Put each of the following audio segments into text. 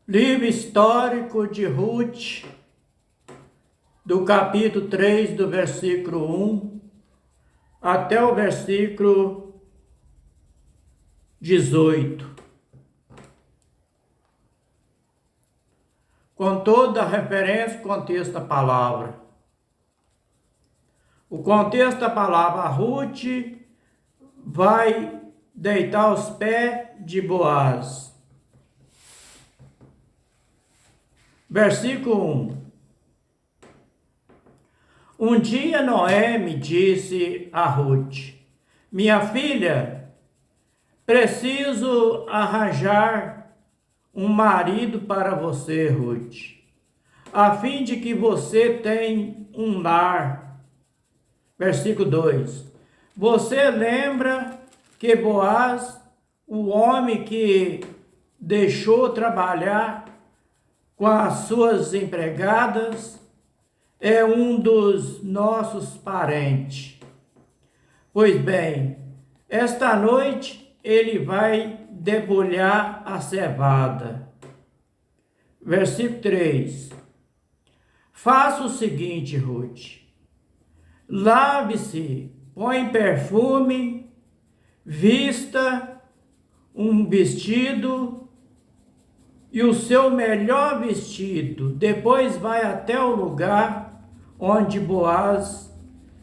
Livro histórico de Ruth, do capítulo 3, do versículo 1 até o versículo 18. Com toda a referência, contexto da palavra. O contexto da palavra, Ruth vai deitar aos pés de Boaz. Versículo 1. Um dia Noemi disse a Ruth: minha filha, preciso arranjar um marido para você, Ruth, a fim de que você tenha um lar. Versículo 2. Você lembra que Boaz, o homem que deixou trabalhar com as suas empregadas, é um dos nossos parentes. Pois bem, esta noite ele vai debulhar a cevada. Versículo 3. Faça o seguinte, Ruth. Lave-se, põe perfume, vista um vestido e o seu melhor vestido. Depois vai até o lugar onde Boaz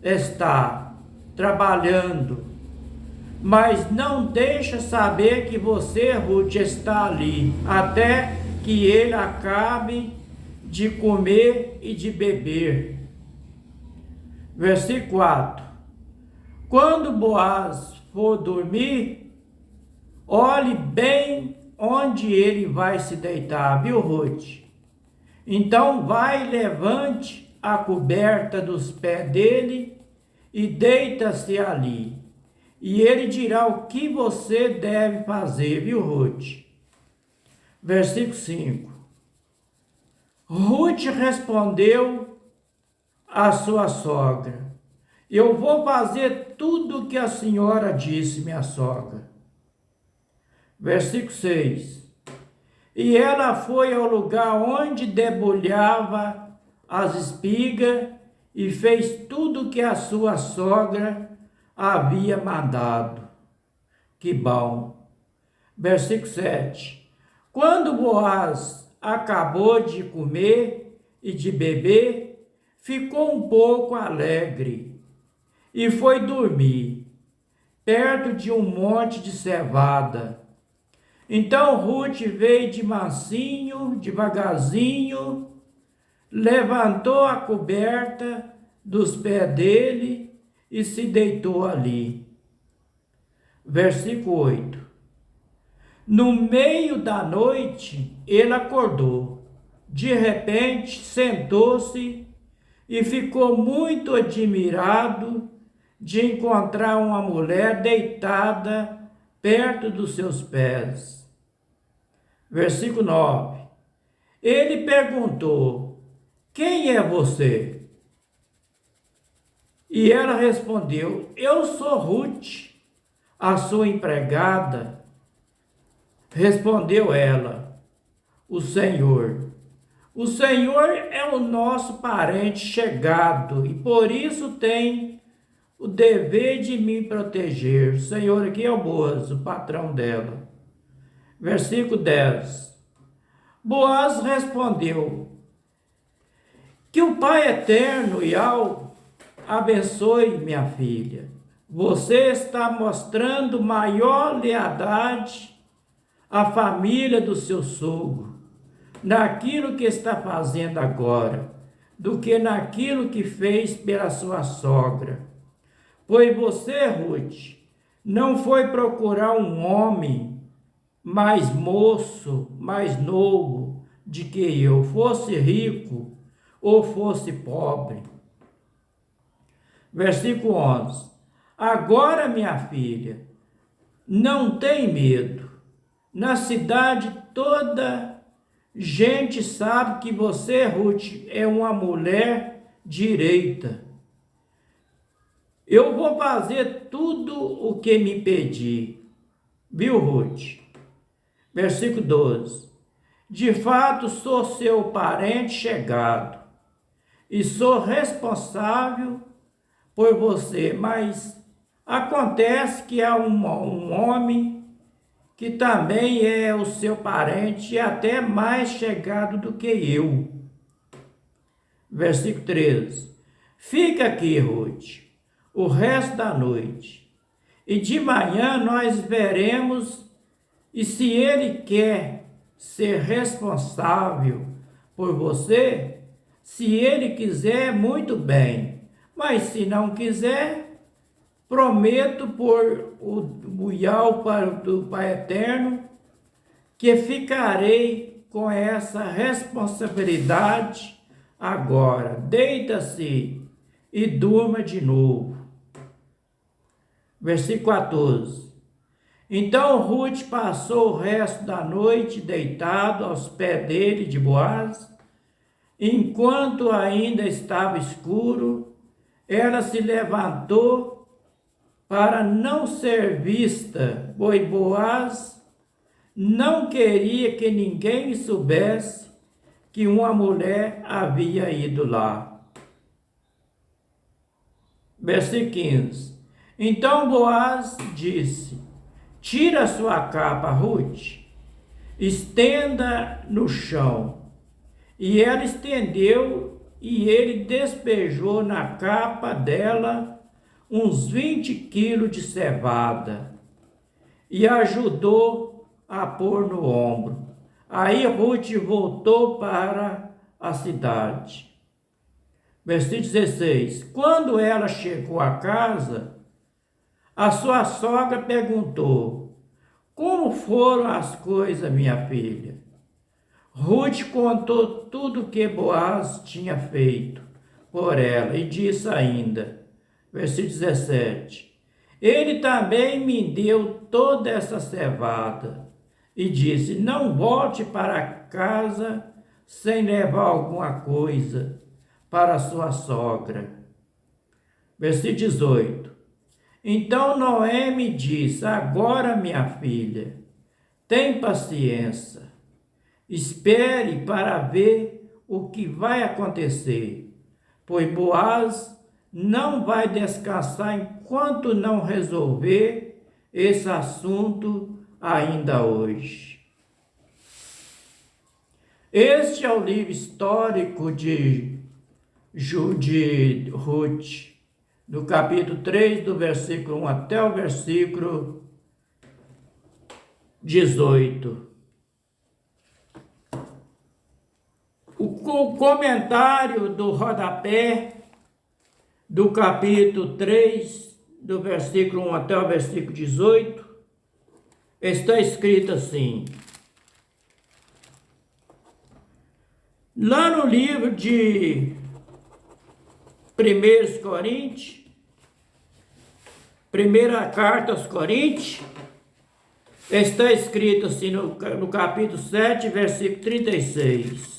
está trabalhando. Mas não deixa saber que você, Ruth, está ali, até que ele acabe de comer e de beber. Versículo 4. Quando Boaz for dormir, olhe bem onde ele vai se deitar, viu, Ruth? Então vai, levante a coberta dos pés dele e deita-se ali. E ele dirá o que você deve fazer, viu, Ruth? Versículo 5. Ruth respondeu à sua sogra: eu vou fazer tudo o que a senhora disse, minha sogra. Versículo 6. E ela foi ao lugar onde debulhava as espigas e fez tudo o que a sua sogra havia mandado. Que bom. Versículo 7. Quando Boaz acabou de comer e de beber, ficou um pouco alegre e foi dormir perto de um monte de cevada. Então Ruth veio de mansinho, devagarzinho, levantou a coberta dos pés dele e se deitou ali. Versículo 8. No meio da noite, ele acordou. De repente, sentou-se e ficou muito admirado de encontrar uma mulher deitada perto dos seus pés. Versículo 9. Ele perguntou: quem é você? E ela respondeu: eu sou Ruth, a sua empregada. Respondeu ela: o Senhor é o nosso parente chegado e por isso tem o dever de me proteger. O Senhor aqui é o Boaz, o patrão dela. Versículo 10. Boaz respondeu: que o Pai eterno e ao abençoe, minha filha. Você está mostrando maior lealdade à família do seu sogro, naquilo que está fazendo agora, do que naquilo que fez pela sua sogra. Pois você, Ruth, não foi procurar um homem mais moço, mais novo de que eu, fosse rico ou fosse pobre. Versículo 11. Agora, minha filha, não tem medo. Na cidade toda gente sabe que você, Ruth, é uma mulher direita. Eu vou fazer tudo o que me pedir. Viu, Ruth? Versículo 12. De fato, sou seu parente chegado e sou responsável por você, mas acontece que há um homem que também é o seu parente e até mais chegado do que eu. Versículo 13. Fica aqui, Ruth, o resto da noite, e de manhã nós veremos, e se ele quer ser responsável por você, se ele quiser, muito bem, mas se não quiser, prometo por o Yahweh do Pai Eterno que ficarei com essa responsabilidade agora. Deita-se e durma de novo. Versículo 14. Então Ruth passou o resto da noite deitado aos pés dele de Boaz. Enquanto ainda estava escuro, ela se levantou para não ser vista, pois Boaz não queria que ninguém soubesse que uma mulher havia ido lá. Versículo 15. Então Boaz disse: tira sua capa, Ruth, estenda no chão. E ela estendeu, e ele despejou na capa dela uns 20 quilos de cevada e ajudou a pôr no ombro. Aí Ruth voltou para a cidade. Versículo 16. Quando ela chegou à casa, a sua sogra perguntou: como foram as coisas, minha filha? Ruth contou tudo o que Boaz tinha feito por ela e disse ainda, versículo 17, ele também me deu toda essa cevada e disse, não volte para casa sem levar alguma coisa para sua sogra. Versículo 18, então Noemi disse, agora minha filha, tem paciência, espere para ver o que vai acontecer, pois Boaz não vai descansar enquanto não resolver esse assunto ainda hoje. Este é o livro histórico de Ruth, do capítulo 3, do versículo 1 até o versículo 18. O comentário do rodapé do capítulo 3, do versículo 1 até o versículo 18, está escrito assim. Lá no livro de 1 Coríntios, primeira carta aos Coríntios, está escrito assim no capítulo 7, versículo 36.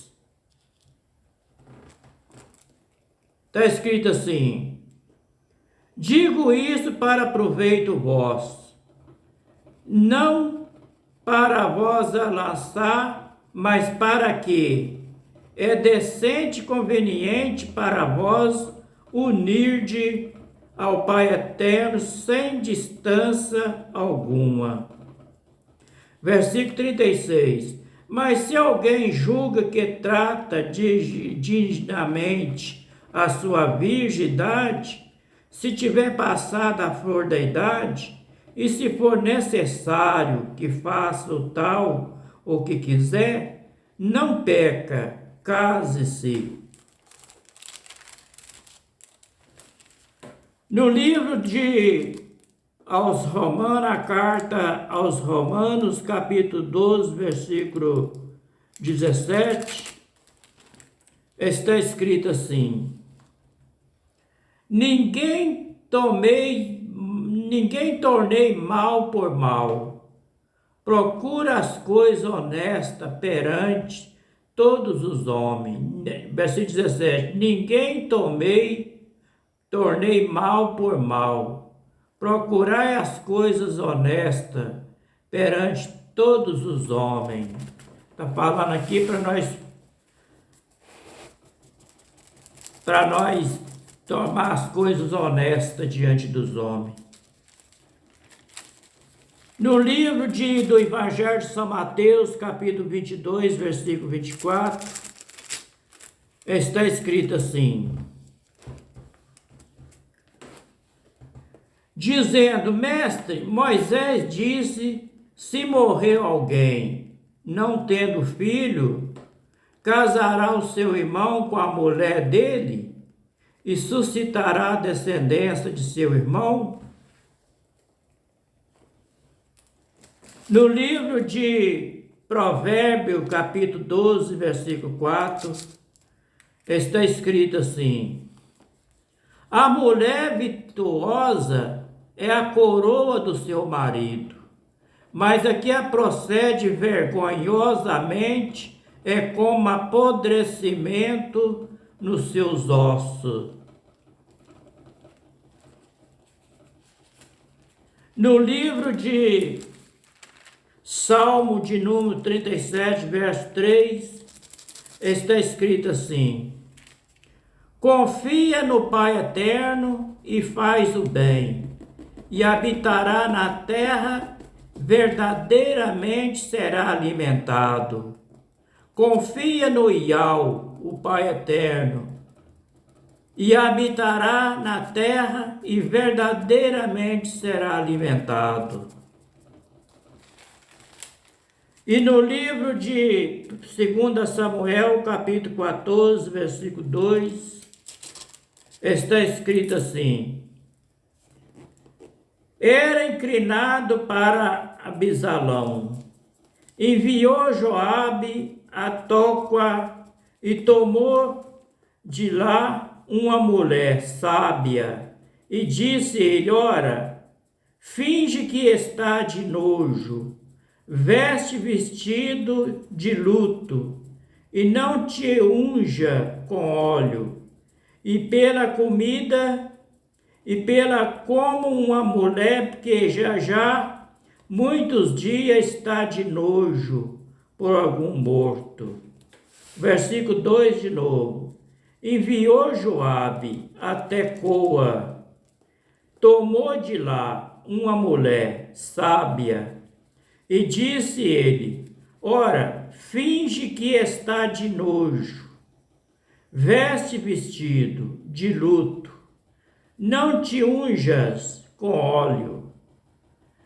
Está escrito assim, digo isso para proveito vosso, não para vós lançar, mas para que é decente e conveniente para vós unir-de ao Pai Eterno sem distância alguma. Versículo 36. Mas se alguém julga que trata dignamente a sua virgindade, se tiver passado a flor da idade, e se for necessário que faça o tal ou que quiser, não peca, case-se. No livro aos Romanos, a carta aos Romanos, capítulo 12, versículo 17, está escrito assim, ninguém tornei mal por mal, procura as coisas honestas perante todos os homens. Versículo 17, ninguém tornei mal por mal, procurai as coisas honestas perante todos os homens. Está falando aqui para nós tomar as coisas honestas diante dos homens. No livro do Evangelho de São Mateus, capítulo 22, versículo 24, está escrito assim: dizendo, mestre, Moisés disse, se morreu alguém, não tendo filho, casará o seu irmão com a mulher dele e suscitará a descendência de seu irmão? No livro de Provérbios, capítulo 12, versículo 4, está escrito assim: a mulher virtuosa é a coroa do seu marido, mas a que a procede vergonhosamente é como apodrecimento nos seus ossos. No livro de Salmo de número 37, verso 3, está escrito assim: confia no Pai eterno e faz o bem, e habitará na terra, verdadeiramente será alimentado. Confia no Iau, o Pai eterno, e habitará na terra e verdadeiramente será alimentado. E no livro de 2 Samuel, capítulo 14, versículo 2, está escrito assim: era inclinado para Abisalão, enviou Joabe a Tocoa e tomou de lá uma mulher sábia e disse-lhe, ora, finge que está de nojo, veste vestido de luto e não te unja com óleo, e pela comida e pela como uma mulher que já muitos dias está de nojo por algum morto. Versículo 2 de novo. Enviou Joabe a Tecoa, tomou de lá uma mulher sábia e disse ele, ora, finge que está de nojo, veste vestido de luto, não te unjas com óleo,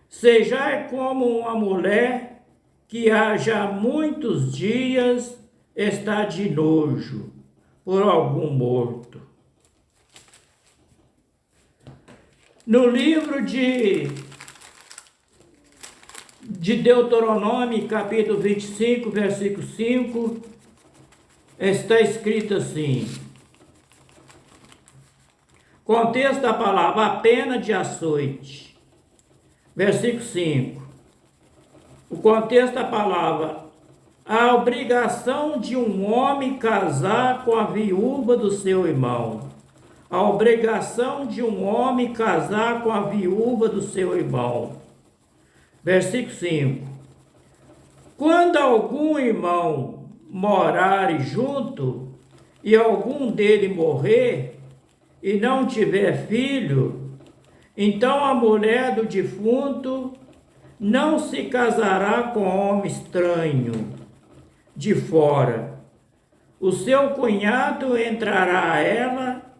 sejais como uma mulher que há já muitos dias está de nojo por algum morto. No livro de Deuteronômio, capítulo 25, versículo 5, está escrito assim: contexto da palavra, a pena de açoite. Versículo 5. O contexto da palavra, a obrigação de um homem casar com a viúva do seu irmão. A obrigação de um homem casar com a viúva do seu irmão. Versículo 5. Quando algum irmão morar junto e algum dele morrer e não tiver filho, então a mulher do defunto não se casará com homem estranho de fora. O seu cunhado entrará a ela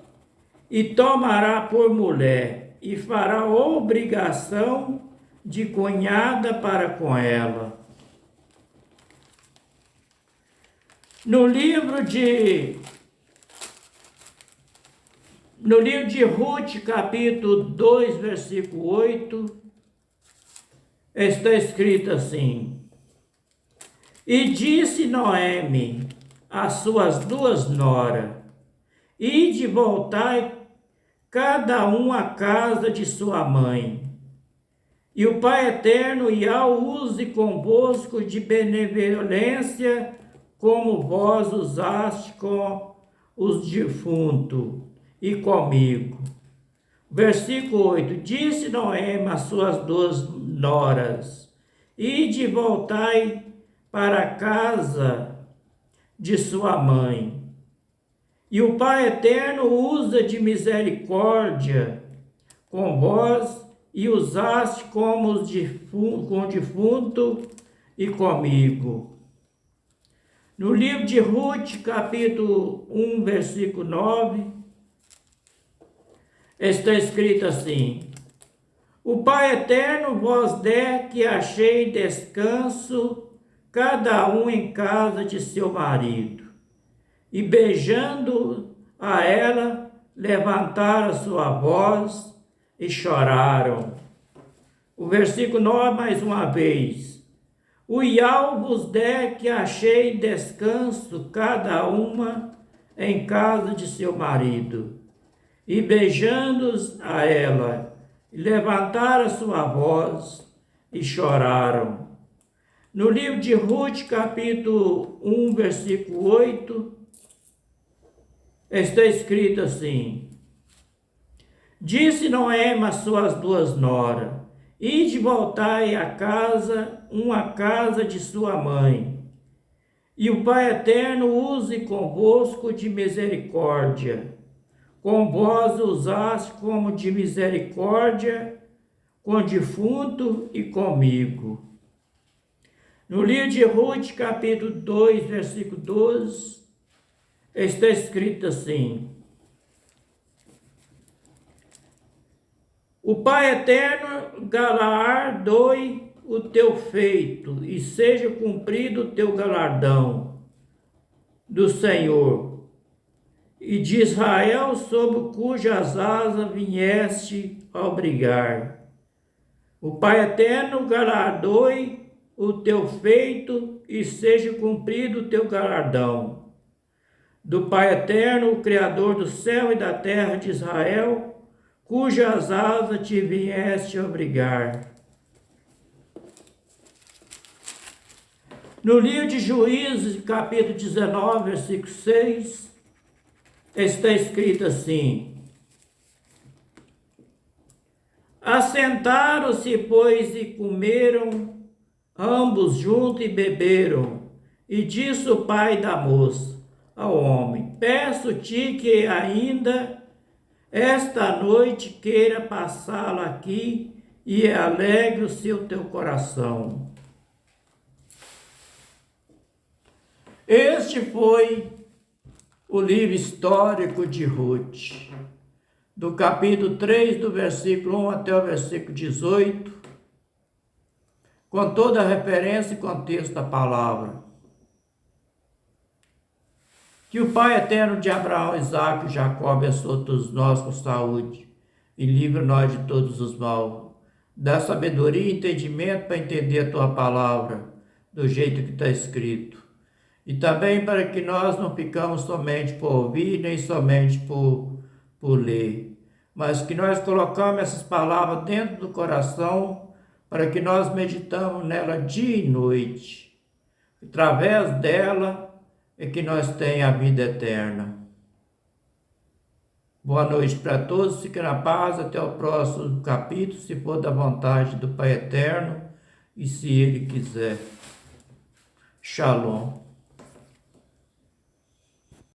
e tomará por mulher e fará obrigação de cunhada para com ela. No livro de Ruth, capítulo 2, versículo 8, está escrito assim: e disse Noemi às suas duas noras, ide voltai cada um à casa de sua mãe, e o Pai eterno Iá use convosco de benevolência, como vós usaste com os defuntos e comigo. Versículo 8. Disse Noemi às suas duas noras, ide voltai para a casa de sua mãe. E o Pai Eterno usa de misericórdia com vós e usaste como com o defunto e comigo. No livro de Ruth, capítulo 1, versículo 9, está escrito assim: o Pai Eterno vos der que achei descanso, cada um em casa de seu marido. E beijando a ela, levantaram sua voz e choraram. O versículo 9, mais uma vez. O Iau vos der que achei descanso, cada uma em casa de seu marido. E beijando a ela, levantaram sua voz e choraram. No livro de Ruth, capítulo 1, versículo 8, está escrito assim: disse Noemi às suas duas noras: ide voltai à casa, uma casa de sua mãe. E o Pai Eterno use convosco de misericórdia. Com vós usaste como de misericórdia, com o defunto e comigo. No livro de Ruth, capítulo 2, versículo 12, está escrito assim: o Pai Eterno galardoe o teu feito e seja cumprido o teu galardão do Senhor e de Israel, sob cujas asas vieste a obrigar. O Pai Eterno galardoe o teu feito e seja cumprido o teu galardão do Pai Eterno, o Criador do céu e da terra de Israel, cujas asas te vieste a obrigar. No livro de Juízes, capítulo 19, versículo 6, está escrito assim: assentaram-se, pois, e comeram ambos juntos e beberam. E disse o pai da moça ao homem: peço-te que ainda esta noite queira passá-la aqui e alegre o seu teu coração. Este foi o livro histórico de Ruth, do capítulo 3, do versículo 1 até o versículo 18, com toda a referência e contexto da palavra. Que o Pai Eterno de Abraão, Isaque e Jacó abençoe todos nós com saúde e livre nós de todos os maus. Dá sabedoria e entendimento para entender a tua palavra do jeito que está escrito. E também para que nós não ficamos somente por ouvir, nem somente por ler, mas que nós colocamos essas palavras dentro do coração para que nós meditamos nela dia e noite. Através dela é que nós tenhamos a vida eterna. Boa noite para todos, fiquem na paz, até o próximo capítulo, se for da vontade do Pai Eterno e se Ele quiser. Shalom.